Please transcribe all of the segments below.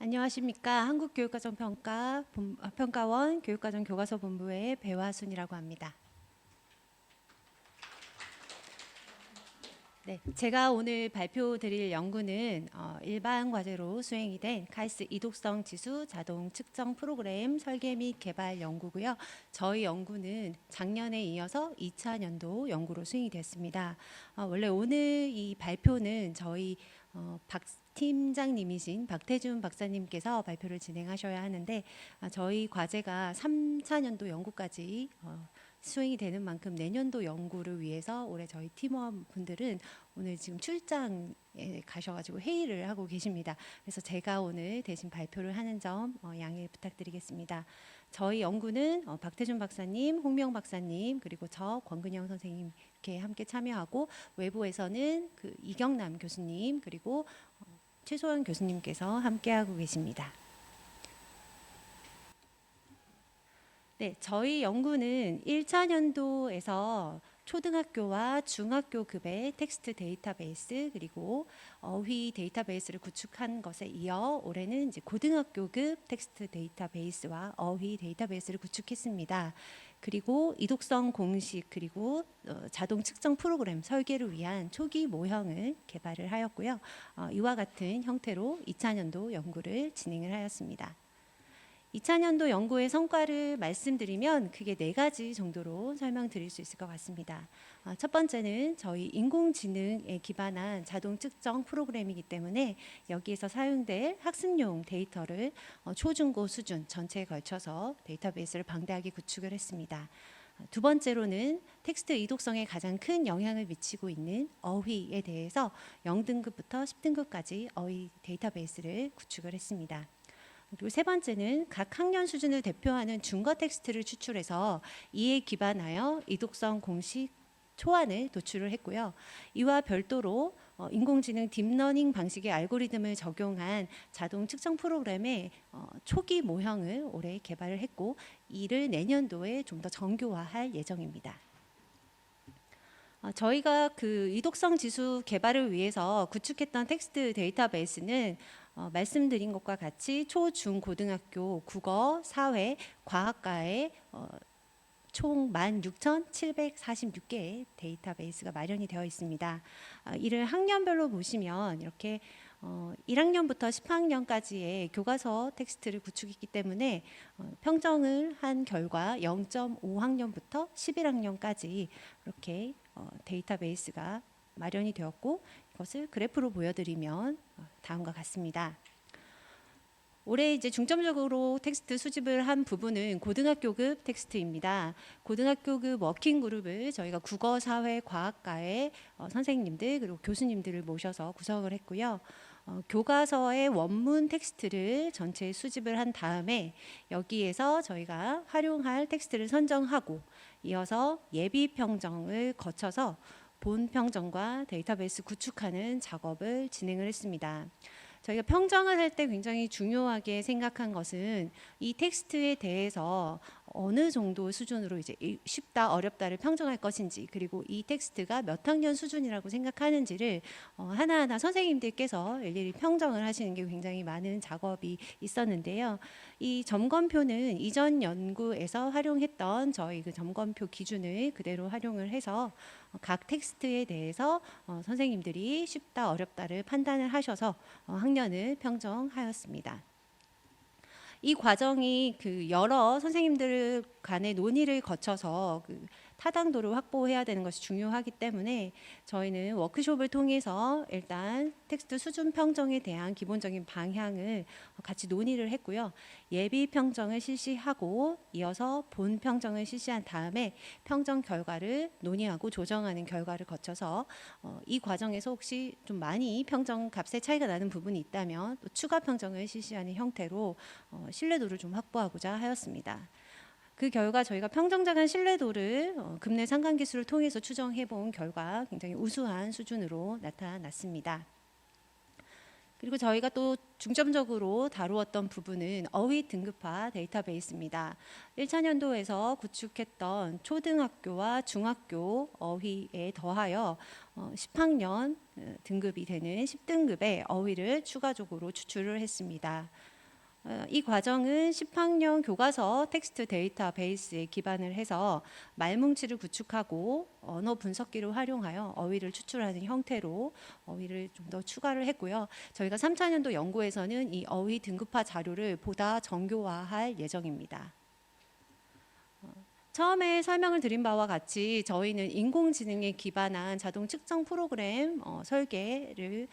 안녕하십니까. 한국교육과정평가원 교육과정 교과서본부의 배화순이라고 합니다. 네, 제가 오늘 발표드릴 연구는 일반 과제로 수행이 된 카이스트 이독성 지수 자동 측정 프로그램 설계 및 개발 연구고요. 저희 연구는 작년에 이어서 2차년도 연구로 수행이 됐습니다. 원래 오늘 이 발표는 저희 박 팀장님이신 박태준 박사님께서 발표를 진행하셔야 하는데 저희 과제가 3차년도 연구까지 수행이 되는 만큼 내년도 연구를 위해서 올해 저희 팀원분들은 오늘 지금 출장에 가셔가지고 회의를 하고 계십니다. 그래서 제가 오늘 대신 발표를 하는 점 양해 부탁드리겠습니다. 저희 연구는 박태준 박사님, 홍명 박사님, 그리고 저 권근영 선생님 이렇게 함께 참여하고 외부에서는 그 이경남 교수님 그리고 최소한 교수님께서 함께하고 계십니다. 네, 저희 연구는 1차년도에서 초등학교와 중학교 급의 텍스트 데이터베이스 그리고 어휘 데이터베이스를 구축한 것에 이어 올해는 이제 고등학교급 텍스트 데이터베이스와 어휘 데이터베이스를 구축했습니다. 그리고 이독성 공식 그리고 자동 측정 프로그램 설계를 위한 초기 모형을 개발을 하였고요. 이와 같은 형태로 2차년도 연구를 진행을 하였습니다. 2차년도 연구의 성과를 말씀드리면 크게 4가지 정도로 설명드릴 수 있을 것 같습니다. 첫 번째는 저희 인공지능에 기반한 자동 측정 프로그램이기 때문에 여기에서 사용될 학습용 데이터를 초중고 수준 전체에 걸쳐서 데이터베이스를 방대하게 구축을 했습니다. 두 번째로는 텍스트 이독성에 가장 큰 영향을 미치고 있는 어휘에 대해서 0등급부터 10등급까지 어휘 데이터베이스를 구축을 했습니다. 그리고 세 번째는 각 학년 수준을 대표하는 중거 텍스트를 추출해서 이에 기반하여 이독성 공식 초안을 도출을 했고요. 이와 별도로 인공지능 딥러닝 방식의 알고리즘을 적용한 자동 측정 프로그램의 초기 모형을 올해 개발을 했고 이를 내년도에 좀 더 정교화할 예정입니다. 저희가 그 이독성 지수 개발을 위해서 구축했던 텍스트 데이터베이스는 말씀드린 것과 같이 초, 중, 고등학교 국어, 사회, 과학과에 총 16,746개의 데이터베이스가 마련이 되어 있습니다. 이를 학년별로 보시면 이렇게 1학년부터 10학년까지의 교과서 텍스트를 구축했기 때문에 평정을 한 결과 0.5학년부터 11학년까지 이렇게 데이터베이스가 마련이 되었고 이것을 그래프로 보여드리면 다음과 같습니다. 올해 이제 중점적으로 텍스트 수집을 한 부분은 고등학교급 텍스트입니다. 고등학교급 워킹 그룹을 저희가 국어, 사회, 과학과의 선생님들 그리고 교수님들을 모셔서 구성을 했고요. 교과서의 원문 텍스트를 전체 수집을 한 다음에 여기에서 저희가 활용할 텍스트를 선정하고 이어서 예비 평정을 거쳐서 본 평정과 데이터베이스 구축하는 작업을 진행을 했습니다. 저희가 평정을 할 때 굉장히 중요하게 생각한 것은 이 텍스트에 대해서 어느 정도 수준으로 이제 쉽다 어렵다를 평정할 것인지 그리고 이 텍스트가 몇 학년 수준이라고 생각하는지를 하나하나 선생님들께서 일일이 평정을 하시는 게 굉장히 많은 작업이 있었는데요. 이 점검표는 이전 연구에서 활용했던 저희 그 점검표 기준을 그대로 활용을 해서 각 텍스트에 대해서 선생님들이 쉽다 어렵다를 판단을 하셔서 학년을 평정하였습니다. 이 과정이 그 여러 선생님들 간의 논의를 거쳐서 그 타당도를 확보해야 되는 것이 중요하기 때문에 저희는 워크숍을 통해서 일단 텍스트 수준 평정에 대한 기본적인 방향을 같이 논의를 했고요. 예비 평정을 실시하고 이어서 본 평정을 실시한 다음에 평정 결과를 논의하고 조정하는 결과를 거쳐서 이 과정에서 혹시 좀 많이 평정 값의 차이가 나는 부분이 있다면 또 추가 평정을 실시하는 형태로 신뢰도를 좀 확보하고자 하였습니다. 그 결과 저희가 평정자 간 신뢰도를 급내 상관계수를 통해서 추정해 본 결과 굉장히 우수한 수준으로 나타났습니다. 그리고 저희가 또 중점적으로 다루었던 부분은 어휘 등급화 데이터베이스입니다. 1차 년도에서 구축했던 초등학교와 중학교 어휘에 더하여 10학년 등급이 되는 10등급의 어휘를 추가적으로 추출을 했습니다. 이 과정은 10학년 교과서 텍스트 데이터베이스에 기반을 해서 말뭉치를 구축하고 언어 분석기를 활용하여 어휘를 추출하는 형태로 어휘를 좀 더 추가를 했고요. 저희가 3차년도 연구에서는 이 어휘 등급화 자료를 보다 정교화할 예정입니다. 처음에 설명을 드린 바와 같이 저희는 인공지능에 기반한 자동 측정 프로그램 설계를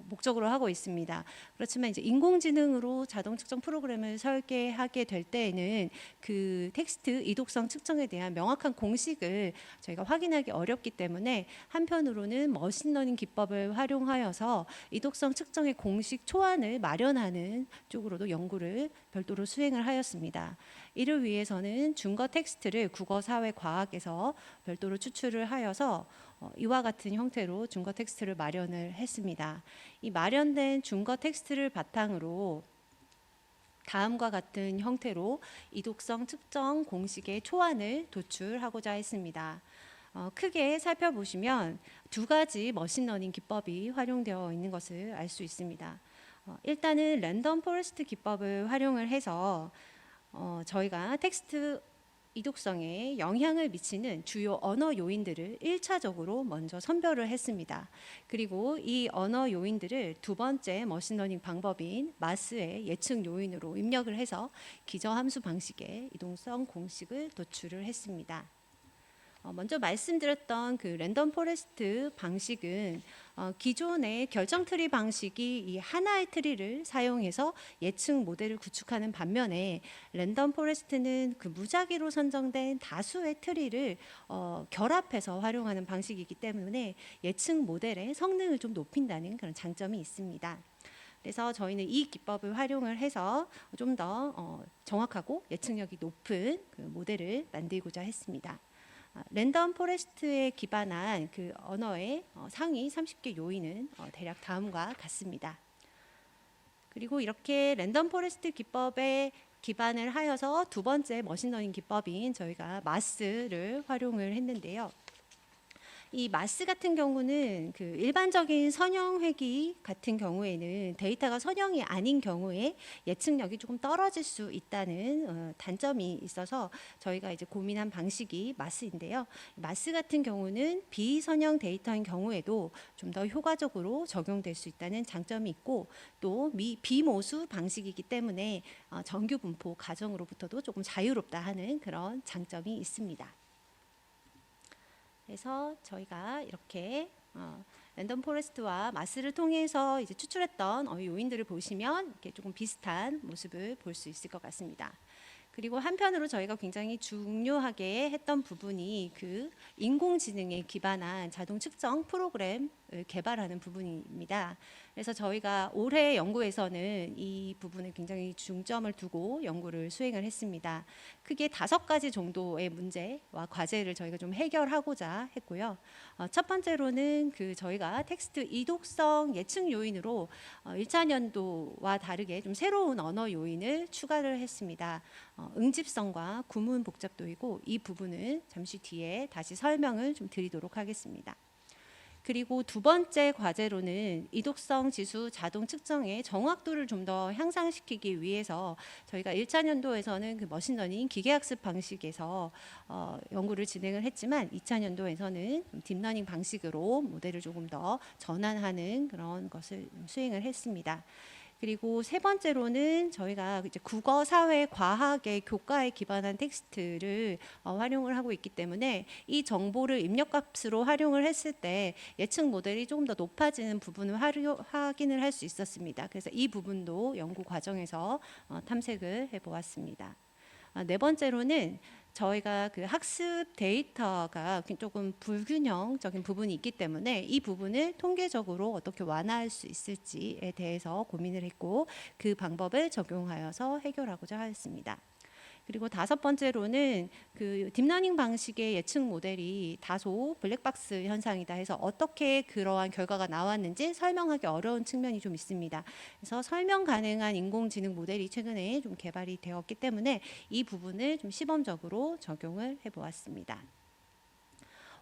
목적으로 하고 있습니다. 그렇지만 이제 인공지능으로 자동 측정 프로그램을 설계하게 될 때에는 그 텍스트 이독성 측정에 대한 명확한 공식을 저희가 확인하기 어렵기 때문에 한편으로는 머신러닝 기법을 활용하여서 이독성 측정의 공식 초안을 마련하는 쪽으로도 연구를 별도로 수행을 하였습니다. 이를 위해서는 중거 텍스트를 국어, 사회, 과학에서 별도로 추출을 하여서 이와 같은 형태로 중거 텍스트를 마련을 했습니다. 이 마련된 중거 텍스트를 바탕으로 다음과 같은 형태로 이독성 측정 공식의 초안을 도출하고자 했습니다. 크게 살펴보시면 두 가지 머신러닝 기법이 활용되어 있는 것을 알 수 있습니다. 일단은 랜덤 포레스트 기법을 활용을 해서 저희가 텍스트 이독성에 영향을 미치는 주요 언어 요인들을 1차적으로 먼저 선별을 했습니다. 그리고 이 언어 요인들을 두 번째 머신러닝 방법인 마스의 예측 요인으로 입력을 해서 기저함수 방식의 이동성 공식을 도출을 했습니다. 먼저 말씀드렸던 그 랜덤 포레스트 방식은 기존의 결정 트리 방식이 이 하나의 트리를 사용해서 예측 모델을 구축하는 반면에 랜덤 포레스트는 그 무작위로 선정된 다수의 트리를 결합해서 활용하는 방식이기 때문에 예측 모델의 성능을 좀 높인다는 그런 장점이 있습니다. 그래서 저희는 이 기법을 활용을 해서 좀 더 정확하고 예측력이 높은 그 모델을 만들고자 했습니다. 랜덤 포레스트에 기반한 그 언어의 상위 30개 요인은 대략 다음과 같습니다. 그리고 이렇게 랜덤 포레스트 기법에 기반을 하여서 두 번째 머신러닝 기법인 저희가 마스를 활용을 했는데요. 이 마스 같은 경우는 그 일반적인 선형 회귀 같은 경우에는 데이터가 선형이 아닌 경우에 예측력이 조금 떨어질 수 있다는 단점이 있어서 저희가 이제 고민한 방식이 마스인데요. 마스 같은 경우는 비선형 데이터인 경우에도 좀 더 효과적으로 적용될 수 있다는 장점이 있고 또 비모수 방식이기 때문에 정규 분포 가정으로부터도 조금 자유롭다 하는 그런 장점이 있습니다. 그래서 저희가 이렇게 랜덤 포레스트와 마스를 통해서 이제 추출했던 요인들을 보시면 이렇게 조금 비슷한 모습을 볼 수 있을 것 같습니다. 그리고 한편으로 저희가 굉장히 중요하게 했던 부분이 그 인공지능에 기반한 자동 측정 프로그램을 개발하는 부분입니다. 그래서 저희가 올해 연구에서는 이 부분에 굉장히 중점을 두고 연구를 수행을 했습니다. 크게 5가지 정도의 문제와 과제를 저희가 좀 해결하고자 했고요. 첫 번째로는 그 저희가 텍스트 이독성 예측 요인으로 1차 년도와 다르게 좀 새로운 언어 요인을 추가를 했습니다. 응집성과 구문 복잡도이고 이 부분은 잠시 뒤에 다시 설명을 좀 드리도록 하겠습니다. 그리고 두 번째 과제로는 이독성 지수 자동 측정의 정확도를 좀 더 향상시키기 위해서 저희가 1차 년도에서는 그 머신러닝 기계학습 방식에서 연구를 진행을 했지만 2차 년도에서는 딥러닝 방식으로 모델을 조금 더 전환하는 그런 것을 수행을 했습니다. 그리고 세 번째로는 저희가 이제 국어, 사회, 과학의 교과에 기반한 텍스트를 활용을 하고 있기 때문에 이 정보를 입력값으로 활용을 했을 때 예측 모델이 조금 더 높아지는 부분을 확인을 할 수 있었습니다. 그래서 이 부분도 연구 과정에서 탐색을 해보았습니다. 네 번째로는 저희가 그 학습 데이터가 조금 불균형적인 부분이 있기 때문에 이 부분을 통계적으로 어떻게 완화할 수 있을지에 대해서 고민을 했고 그 방법을 적용하여서 해결하고자 하였습니다. 그리고 다섯 번째로는 그 딥러닝 방식의 예측 모델이 다소 블랙박스 현상이다 해서 어떻게 그러한 결과가 나왔는지 설명하기 어려운 측면이 좀 있습니다. 그래서 설명 가능한 인공지능 모델이 최근에 좀 개발이 되었기 때문에 이 부분을 좀 시범적으로 적용을 해보았습니다.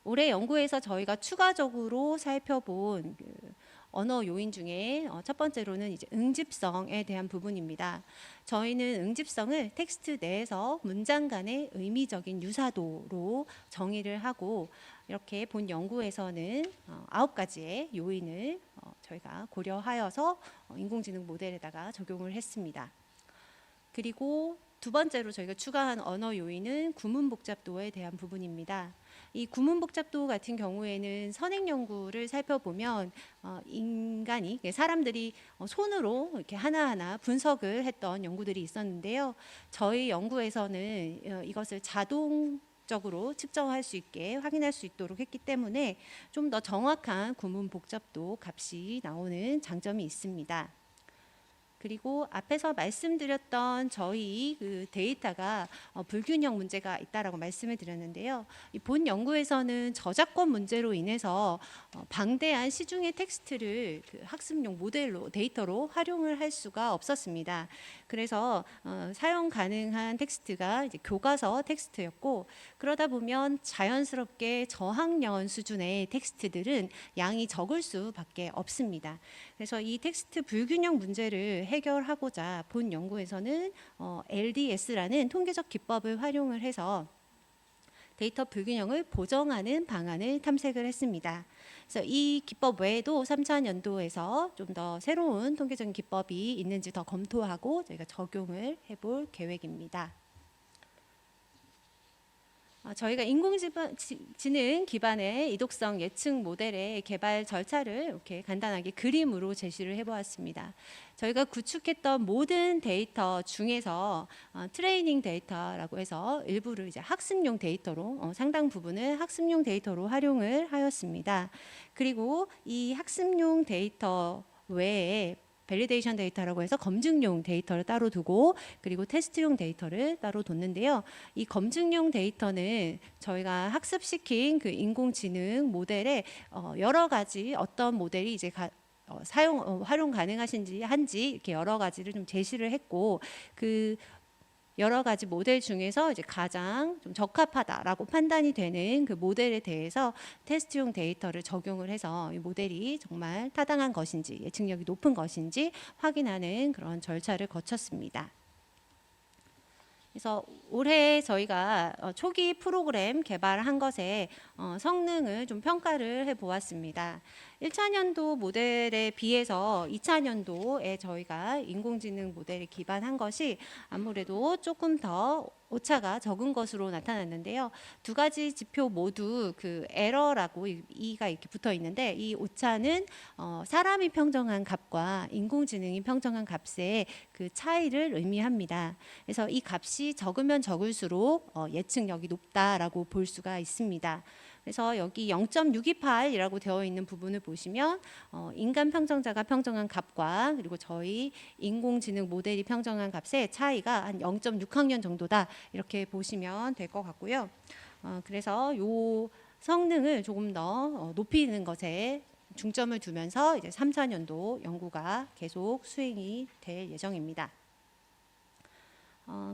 올해 연구에서 저희가 추가적으로 살펴본 그 언어 요인 중에 첫 번째로는 이제 응집성에 대한 부분입니다. 저희는 응집성을 텍스트 내에서 문장 간의 의미적인 유사도로 정의를 하고 이렇게 본 연구에서는 9가지의 요인을 저희가 고려하여서 인공지능 모델에다가 적용을 했습니다. 그리고 두 번째로 저희가 추가한 언어 요인은 구문 복잡도에 대한 부분입니다. 이 구문 복잡도 같은 경우에는 선행 연구를 살펴보면 인간이 사람들이 손으로 이렇게 하나하나 분석을 했던 연구들이 있었는데요. 저희 연구에서는 이것을 자동적으로 측정할 수 있게 확인할 수 있도록 했기 때문에 좀 더 정확한 구문 복잡도 값이 나오는 장점이 있습니다. 그리고 앞에서 말씀드렸던 저희 그 데이터가 불균형 문제가 있다라고 말씀을 드렸는데요. 본 연구에서는 저작권 문제로 인해서 방대한 시중의 텍스트를 그 학습용 모델로 데이터로 활용을 할 수가 없었습니다. 그래서 사용 가능한 텍스트가 이제 교과서 텍스트였고 그러다 보면 자연스럽게 저학년 수준의 텍스트들은 양이 적을 수밖에 없습니다. 그래서 이 텍스트 불균형 문제를 해결하고자 본 연구에서는 LDS라는 통계적 기법을 활용을 해서 데이터 불균형을 보정하는 방안을 탐색을 했습니다. 그래서 이 기법 외에도 3차 연도에서 좀 더 새로운 통계적인 기법이 있는지 더 검토하고 저희가 적용을 해볼 계획입니다. 저희가 인공지능 기반의 이독성 예측 모델의 개발 절차를 이렇게 간단하게 그림으로 제시를 해보았습니다. 저희가 구축했던 모든 데이터 중에서 트레이닝 데이터라고 해서 일부를 이제 학습용 데이터로 상당 부분을 학습용 데이터로 활용을 하였습니다. 그리고 이 학습용 데이터 외에 밸리데이션 데이터라고 해서 검증용 데이터를 따로 두고 그리고 테스트용 데이터를 따로 뒀는데요. 이 검증용 데이터는 저희가 학습시킨 그 인공지능 모델에 여러 가지 어떤 모델이 이제 활용 가능하신지 한지 이렇게 여러 가지를 좀 제시를 했고 그 여러 가지 모델 중에서 이제 가장 좀 적합하다라고 판단이 되는 그 모델에 대해서 테스트용 데이터를 적용을 해서 이 모델이 정말 타당한 것인지 예측력이 높은 것인지 확인하는 그런 절차를 거쳤습니다. 그래서 올해 저희가 초기 프로그램 개발한 것에 성능을 좀 평가를 해보았습니다. 1차 년도 모델에 비해서 2차 년도에 저희가 인공지능 모델에 기반한 것이 아무래도 조금 더 오차가 적은 것으로 나타났는데요. 두 가지 지표 모두 그 에러라고 이가 이렇게 붙어 있는데 이 오차는 사람이 평정한 값과 인공지능이 평정한 값의 그 차이를 의미합니다. 그래서 이 값이 적으면 적을수록 예측력이 높다라고 볼 수가 있습니다. 그래서 여기 0.628이라고 되어 있는 부분을 보시면 인간 평정자가 평정한 값과 그리고 저희 인공지능 모델이 평정한 값의 차이가 한 0.6학년 정도다 이렇게 보시면 될 것 같고요. 그래서 요 성능을 조금 더 높이는 것에 중점을 두면서 이제 3, 4년도 연구가 계속 수행이 될 예정입니다.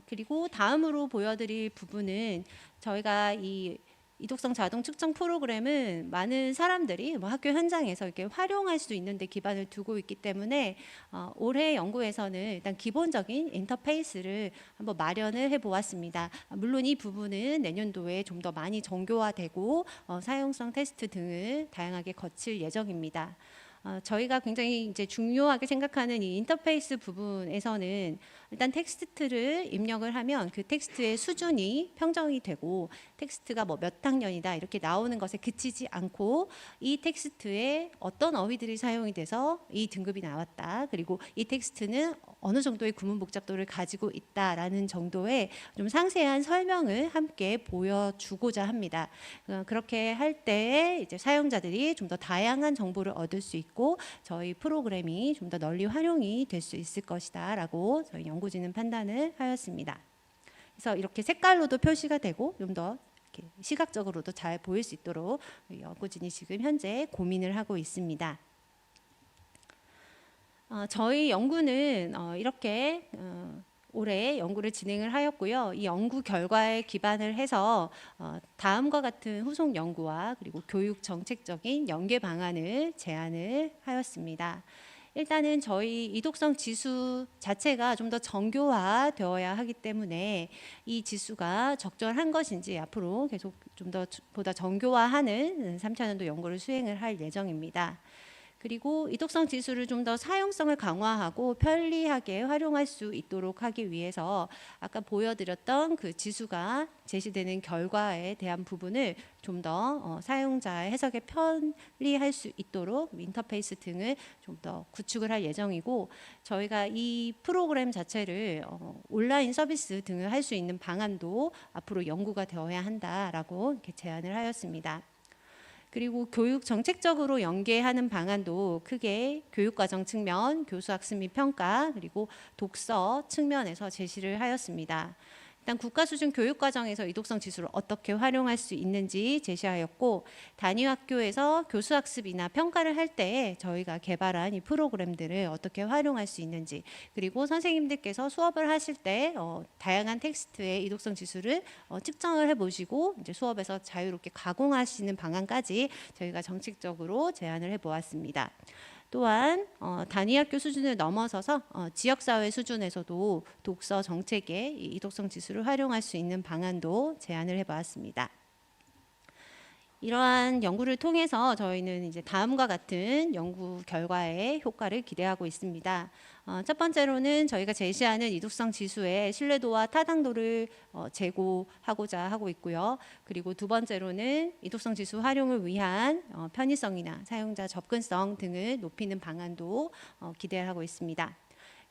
그리고 다음으로 보여드릴 부분은 저희가 이 이독성 자동 측정 프로그램은 많은 사람들이 학교 현장에서 이렇게 활용할 수 있는 데 기반을 두고 있기 때문에 올해 연구에서는 일단 기본적인 인터페이스를 한번 마련을 해보았습니다. 물론 이 부분은 내년도에 좀 더 많이 정교화되고 사용성 테스트 등을 다양하게 거칠 예정입니다. 저희가 굉장히 이제 중요하게 생각하는 이 인터페이스 부분에서는 일단 텍스트를 입력을 하면 그 텍스트의 수준이 평정이 되고 텍스트가 뭐 몇 학년이다 이렇게 나오는 것에 그치지 않고 이 텍스트에 어떤 어휘들이 사용이 돼서 이 등급이 나왔다. 그리고 이 텍스트는 어느 정도의 구문 복잡도를 가지고 있다라는 정도의 좀 상세한 설명을 함께 보여주고자 합니다. 그렇게 할 때 이제 사용자들이 좀 더 다양한 정보를 얻을 수 있고 저희 프로그램이 좀 더 널리 활용이 될 수 있을 것이다라고 저희 연구진은 판단을 하였습니다. 그래서 이렇게 색깔로도 표시가 되고 좀 더 시각적으로도 잘 보일 수 있도록 연구진이 지금 현재 고민을 하고 있습니다. 저희 연구는 이렇게 올해 연구를 진행을 하였고요. 이 연구 결과에 기반을 해서 다음과 같은 후속 연구와 그리고 교육 정책적인 연계 방안을 제안을 하였습니다. 일단은 저희 이독성 지수 자체가 좀 더 정교화되어야 하기 때문에 이 지수가 적절한 것인지 앞으로 계속 좀 더 보다 정교화하는 3차년도 연구를 수행을 할 예정입니다. 그리고 이독성 지수를 좀 더 사용성을 강화하고 편리하게 활용할 수 있도록 하기 위해서 아까 보여드렸던 그 지수가 제시되는 결과에 대한 부분을 좀 더 사용자의 해석에 편리할 수 있도록 인터페이스 등을 좀 더 구축을 할 예정이고, 저희가 이 프로그램 자체를 온라인 서비스 등을 할 수 있는 방안도 앞으로 연구가 되어야 한다라고 이렇게 제안을 하였습니다. 그리고 교육 정책적으로 연계하는 방안도 크게 교육과정 측면, 교수학습 및 평가, 그리고 독서 측면에서 제시를 하였습니다. 일단 국가수준 교육과정에서 이독성 지수를 어떻게 활용할 수 있는지 제시하였고, 단위학교에서 교수학습이나 평가를 할 때 저희가 개발한 이 프로그램들을 어떻게 활용할 수 있는지, 그리고 선생님들께서 수업을 하실 때 다양한 텍스트의 이독성 지수를 측정을 해보시고 이제 수업에서 자유롭게 가공하시는 방안까지 저희가 정책적으로 제안을 해보았습니다. 또한 단위학교 수준을 넘어서서 지역사회 수준에서도 독서 정책의 이독성 지수를 활용할 수 있는 방안도 제안을 해보았습니다. 이러한 연구를 통해서 저희는 이제 다음과 같은 연구 결과의 효과를 기대하고 있습니다. 첫 번째로는 저희가 제시하는 이독성 지수의 신뢰도와 타당도를 제고하고자 하고 있고요. 그리고 두 번째로는 이독성 지수 활용을 위한 편의성이나 사용자 접근성 등을 높이는 방안도 기대하고 있습니다.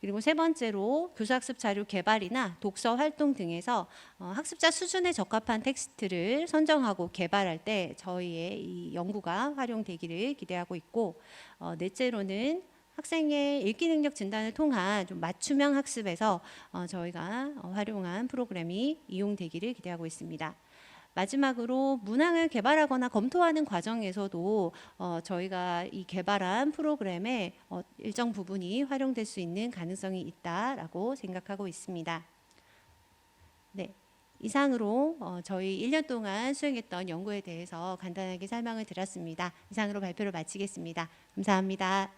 그리고 세 번째로 교수학습 자료 개발이나 독서 활동 등에서 학습자 수준에 적합한 텍스트를 선정하고 개발할 때 저희의 이 연구가 활용되기를 기대하고 있고, 넷째로는 학생의 읽기 능력 진단을 통한 좀 맞춤형 학습에서 저희가 활용한 프로그램이 이용되기를 기대하고 있습니다. 마지막으로 문항을 개발하거나 검토하는 과정에서도 저희가 이 개발한 프로그램의 일정 부분이 활용될 수 있는 가능성이 있다라고 생각하고 있습니다. 네, 이상으로 저희 1년 동안 수행했던 연구에 대해서 간단하게 설명을 드렸습니다. 이상으로 발표를 마치겠습니다. 감사합니다.